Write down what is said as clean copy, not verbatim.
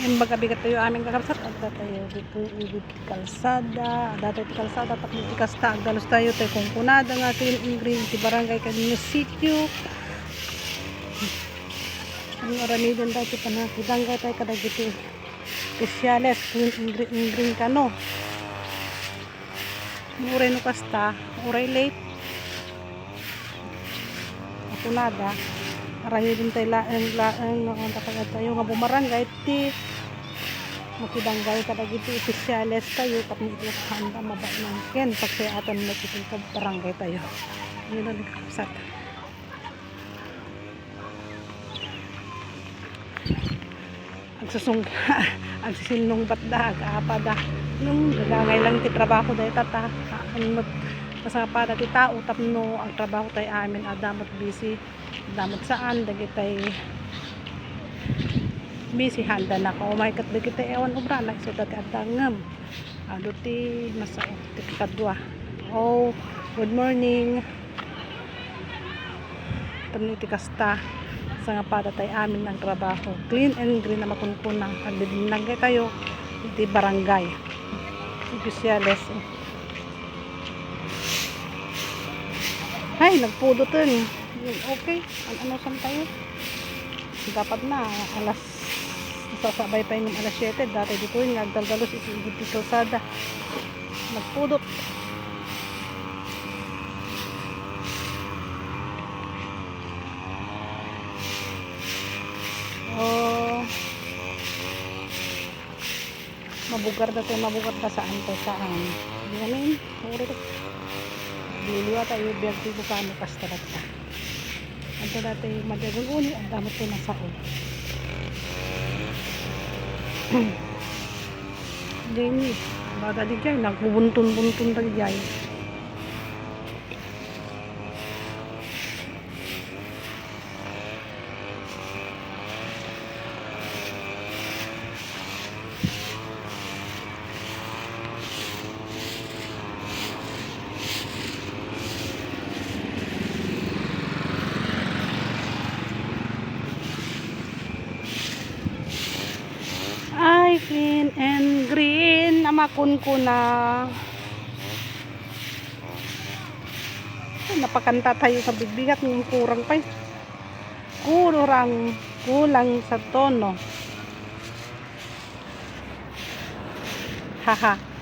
Yung magabigat tayo aming kakabsat. Agda tayo dito ibig kalsada. Agda tayo kalsada. Tapos kasta. Agdalos tayo tayo kung kunada nga ito yung green. Di barangay Camino Sitio. Ang aramidan dati pa na. Hidangga tayo kadag dito. Speciales. Green ka no. Uray no kasta. Uray late. Kunada. Aramidan tayo tayo nga bumarangay. Ti. Makidanggal ka na gitu opisyales tayo tapos ito handa maba ng ken pagkayatan mo ito barangay tayo yun ang nakakasat agsisinong batda agaapada nung gagangay lang ti trabaho dahi tata ang magkasapada ti tao tapno ang trabaho tayo amin adamot busy adamot saan dagi tayo busy handa na ka umay kat kita ewan obra na so dagandangam aduti masao ti kadwa. Oh, good morning taniti kasta sa nga pada tay amin ang trabaho clean and green na makunkuna agdinagay tayo di barangay opisyales ay nagpudutin okay ano san tayo dapat na alas sasabay pa yung alas 7 dati dito yung nagdaldalos iti kalsada nagpudot oh mabugar na saan hindi namin biliwa tayo biyag dito paano kastarat ka ito dati madagang uni ang damot ko na saon Jenny, bada di dyan, nagbubuntun-buntun tali dyan. Ay, clean and green na makunkuna. Napakanta tayo sa bigbigat ng kurang pa. Kulang sa tono. Haha.